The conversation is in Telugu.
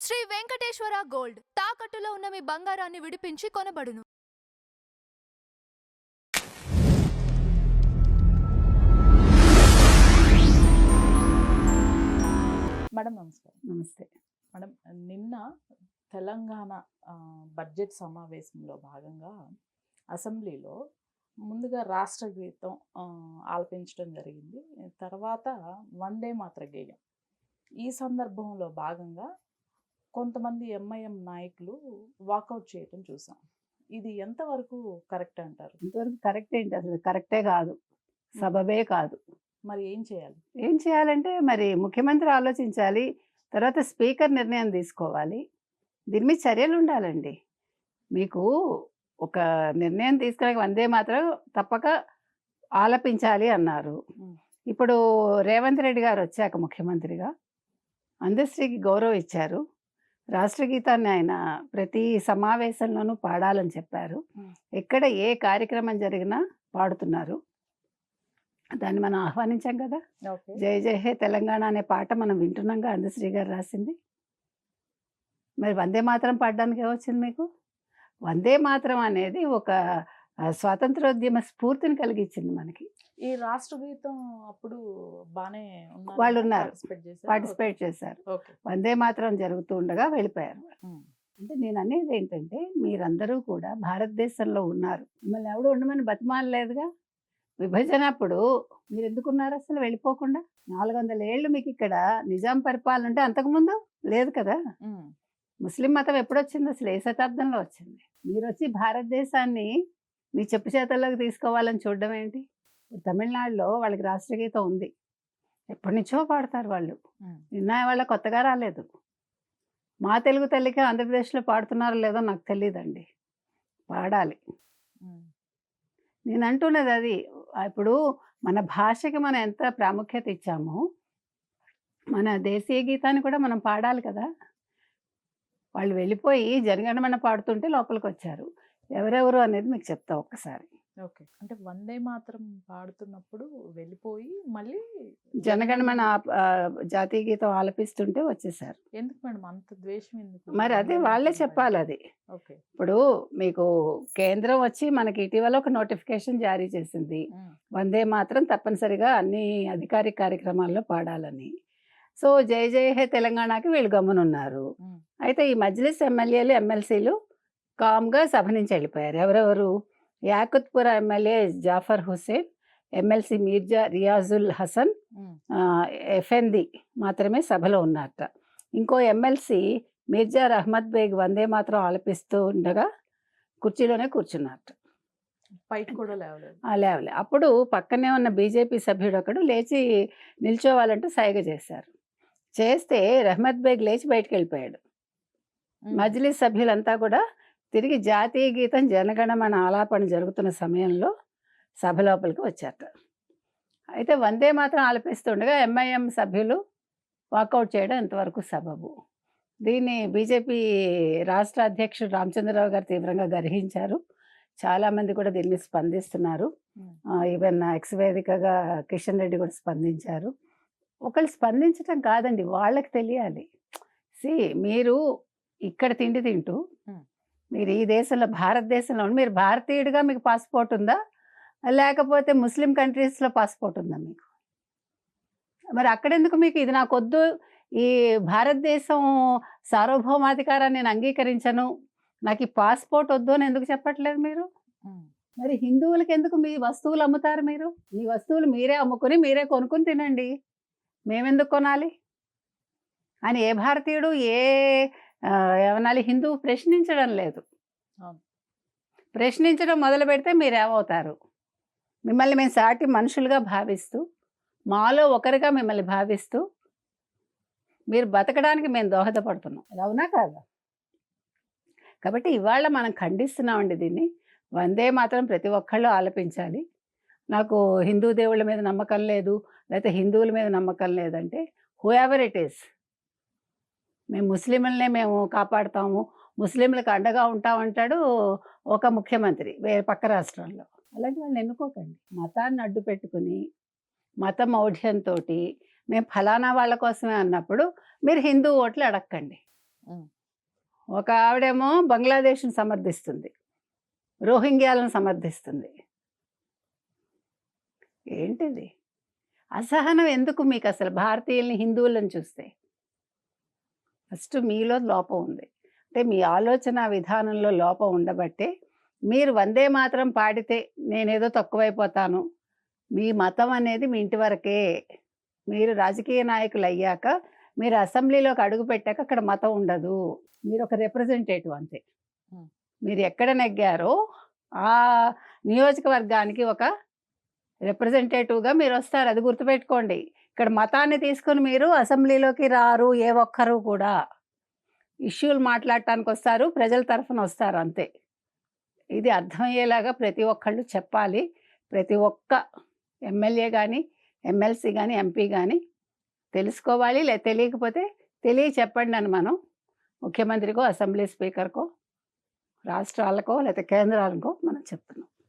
శ్రీ వెంకటేశ్వర గోల్డ్ తాకట్టులో ఉన్న మీ బంగారాన్ని విడిపించి కొనబడును. మేడం నమస్కారం. నమస్తే. మేడం, నిన్న తెలంగాణ బడ్జెట్ సమావేశంలో భాగంగా అసెంబ్లీలో ముందుగా రాష్ట్ర గీతం ఆలపించడం జరిగింది. తర్వాత వందే మాతర గేయం. ఈ సందర్భంలో భాగంగా కొంతమంది ఎంఐఎం నాయకులు వాకౌట్ చేయటం చూసాం. ఇది ఎంతవరకు కరెక్ట్ అంటారు? ఇంతవరకు కరెక్ట్ ఏంటి, అసలు కరెక్టే కాదు, సబబే కాదు. మరి ఏం చేయాలి? ఏం చేయాలంటే మరి ముఖ్యమంత్రి ఆలోచించాలి, తర్వాత స్పీకర్ నిర్ణయం తీసుకోవాలి. దీని మీద చర్యలు ఉండాలండి. మీకు ఒక నిర్ణయం తీసుకునే వందే మాత్రం తప్పక ఆలపించాలి అన్నారు. ఇప్పుడు రేవంత్ రెడ్డి గారు వచ్చాక ముఖ్యమంత్రిగా అందశ్రీకి గౌరవం ఇచ్చారు. రాష్ట్రగీతాన్ని ఆయన ప్రతి సమావేశంలోనూ పాడాలని చెప్పారు. ఎక్కడ ఏ కార్యక్రమం జరిగినా పాడుతున్నారు. దాన్ని మనం ఆహ్వానించాం కదా. జై జై హే తెలంగాణ అనే పాట మనం వింటున్నాంగా, అందశ్రీ గారు రాసింది. మరి వందే మాత్రం పాడడానికి ఏమొచ్చింది మీకు? వందే మాత్రం అనేది ఒక స్వాతంత్రోద్యమ స్ఫూర్తిని కలిగించింది మనకి. ఈ రాష్ట్ర గీతం అప్పుడు బానే వాళ్ళు ఉన్నారు, పార్టిసిపేట్ చేశారు. వందే మాత్రం జరుగుతూ ఉండగా వెళ్ళిపోయారు. అంటే నేను అనేది ఏంటంటే, మీరందరూ కూడా భారతదేశంలో ఉన్నారు, మిమ్మల్ని ఎవడు ఉండమని బతిమాలలేదుగా. విభజన అప్పుడు మీరు ఎందుకున్నారు అసలు వెళ్ళిపోకుండా? 400 ఏళ్ళు మీకు ఇక్కడ నిజాం పరిపాలన ఉంటే అంతకుముందు లేదు కదా. ముస్లిం మతం ఎప్పుడొచ్చింది అసలు? ఏ శతాబ్దంలో వచ్చింది? మీరు వచ్చి భారతదేశాన్ని మీ చెప్పు చేతల్లోకి తీసుకోవాలని చూడడం ఏంటి? తమిళనాడులో వాళ్ళకి రాష్ట్రగీతం ఉంది, ఎప్పటి నుంచో పాడతారు వాళ్ళు. నిన్న వాళ్ళ కొత్తగా రాలేదు. మా తెలుగు తల్లికి ఆంధ్రప్రదేశ్లో పాడుతున్నారో లేదో నాకు తెలియదండి, పాడాలి. నేను అంటున్నది అది. ఇప్పుడు మన భాషకి మనం ఎంత ప్రాముఖ్యత ఇచ్చామో, మన దేశీయ గీతాన్ని కూడా మనం పాడాలి కదా. వాళ్ళు వెళ్ళిపోయి జనగణమన పాడుతుంటే లోపలికి వచ్చారు. ఎవరెవరు అనేది మీకు చెప్తా ఒక్కసారి. ఓకే, అంటే వందే మాత్రం పాడుతున్నప్పుడు వెళ్ళిపోయి మళ్ళీ జనగణమన జాతీయ గీతం ఆలపిస్తుంటే వచ్చేసారు. ఎందుకు మేడం అంత ద్వేషం? ఎందుకు మరి అదే వాళ్ళే చెప్పాలి అది. ఇప్పుడు మీకు కేంద్రం వచ్చి మనకి ఇటీవల ఒక నోటిఫికేషన్ జారీ చేసింది, వందే మాత్రం తప్పనిసరిగా అన్ని అధికారిక కార్యక్రమాల్లో పాడాలని. సో జై జై హే తెలంగాణకి వీళ్ళు గమ్మునున్నారు. అయితే ఈ మజ్లిస్ ఎమ్మెల్యేలు ఎమ్మెల్సీలు కామ్గా సభ నుంచి వెళ్ళిపోయారు. ఎవరెవరు? యాకుత్పుర ఎమ్మెల్యే జాఫర్ హుసేన్, ఎమ్మెల్సీ మీర్జా రియాజుల్ హసన్, ఎఫ్ఎంది మాత్రమే సభలో ఉన్నారట. ఇంకో ఎమ్మెల్సీ మీర్జా రహ్మద్ బేగ్ వందే మాత్రం ఆలపిస్తూ ఉండగా కుర్చీలోనే కూర్చున్నారట, పైకి కూడా లేవలేదు. లేవలే. అప్పుడు పక్కనే ఉన్న బీజేపీ సభ్యుడు ఒకడు లేచి నిల్చోవాలంటూ సైగ చేశారు. చేస్తే రహ్మద్ బేగ్ లేచి బయటకు వెళ్ళిపోయాడు. మజ్లిస్ సభ్యులంతా కూడా తిరిగి జాతీయ గీతం జనగణమన ఆలాపన జరుగుతున్న సమయంలో సభ లోపలికి వచ్చారట. అయితే వందే మాత్రం ఆలపిస్తుండగా ఎంఐఎం సభ్యులు వాకౌట్ చేయడం ఎంతవరకు సబబు? దీన్ని బీజేపీ రాష్ట్ర అధ్యక్షుడు రామచంద్రరావు గారు తీవ్రంగా గర్హించారు. చాలామంది కూడా దీని మీద స్పందిస్తున్నారు. ఈవెన్ ఎక్స్ వేదికగా కిషన్ రెడ్డి కూడా స్పందించారు. ఒకళ్ళు స్పందించటం కాదండి, వాళ్ళకి తెలియాలి. మీరు ఇక్కడ తిండి తింటూ మీరు ఈ దేశంలో భారతదేశంలో మీరు భారతీయుడిగా మీకు పాస్పోర్ట్ ఉందా, లేకపోతే ముస్లిం కంట్రీస్లో పాస్పోర్ట్ ఉందా మీకు? మరి అక్కడెందుకు మీకు ఇది నాకొద్దు, ఈ భారతదేశం సార్వభౌమాధికారాన్ని నేను అంగీకరించను, నాకు ఈ పాస్పోర్ట్ వద్దు అని ఎందుకు చెప్పట్లేదు మీరు? మరి హిందువులకి ఎందుకు మీ వస్తువులు అమ్ముతారు? మీరు మీ వస్తువులు మీరే అమ్ముకుని మీరే కొనుక్కుని తినండి, మేమెందుకు కొనాలి అని ఏ భారతీయుడు ఏమనాలి హిందువు ప్రశ్నించడం లేదు. ప్రశ్నించడం మొదలు పెడితే మీరేమవుతారు? మిమ్మల్ని మేము సాటి మనుషులుగా భావిస్తూ, మాలో ఒకరిగా మిమ్మల్ని భావిస్తూ మీరు బతకడానికి మేము దోహదపడుతున్నాం, అవునా కాదా? కాబట్టి ఇవాళ మనం ఖండిస్తున్నామండి దీన్ని. వందే మాత్రం ప్రతి ఒక్కళ్ళు ఆలపించాలి. నాకు హిందూ దేవుళ్ళ మీద నమ్మకం లేదు, లేకపోతే హిందువుల మీద నమ్మకం లేదంటే హూ ఎవర్ ఇట్ ఈస్, మేము ముస్లింలనే మేము కాపాడుతాము, ముస్లింలకు అండగా ఉంటామంటాడు ఒక ముఖ్యమంత్రి వేరే పక్క రాష్ట్రంలో. అలాంటి వాళ్ళని ఎన్నుకోకండి. మతాన్ని అడ్డు పెట్టుకుని మత మౌఢ్యంతో మేము ఫలానా వాళ్ళ కోసమే అన్నప్పుడు మీరు హిందూ ఓట్లు అడగండి. ఉమ్. ఒక ఆవిడేమో బంగ్లాదేశ్ని సమర్థిస్తుంది, రోహింగ్యాలను సమర్థిస్తుంది. ఏంటిది అసహనం? ఎందుకు మీకు అసలు భారతీయుల్ని, హిందువులను చూస్తే? ఫస్ట్ మీలో లోపం ఉంది. అంటే మీ ఆలోచన విధానంలో లోపం ఉండబట్టే మీరు వందే మాత్రం పాడితే నేనేదో తక్కువైపోతాను. మీ మతం అనేది మీ ఇంటి వరకే. మీరు రాజకీయ నాయకులు అయ్యాక, మీరు అసెంబ్లీలోకి అడుగు పెట్టాక అక్కడ మతం ఉండదు. మీరు ఒక రిప్రజెంటేటివ్ అంతే. ఉమ్. మీరు ఎక్కడ నెగ్గారో ఆ నియోజకవర్గానికి ఒక రిప్రజెంటేటివ్గా మీరు వస్తారు, అది గుర్తుపెట్టుకోండి. ఇక్కడ మతాన్ని తీసుకుని మీరు అసెంబ్లీలోకి రారు ఏ ఒక్కరు కూడా. ఇష్యూలు మాట్లాడటానికి వస్తారు, ప్రజల తరఫున వస్తారు అంతే. ఇది అర్థమయ్యేలాగా ప్రతి ఒక్కళ్ళు చెప్పాలి. ప్రతి ఒక్క ఎమ్మెల్యే కానీ, ఎమ్మెల్సీ కానీ, ఎంపీ కానీ తెలుసుకోవాలి. తెలియకపోతే చెప్పండి అని మనం ముఖ్యమంత్రికో, అసెంబ్లీ స్పీకర్కో, రాష్ట్రాలకో లేకపోతే కేంద్రాలకో మనం చెప్తున్నాం.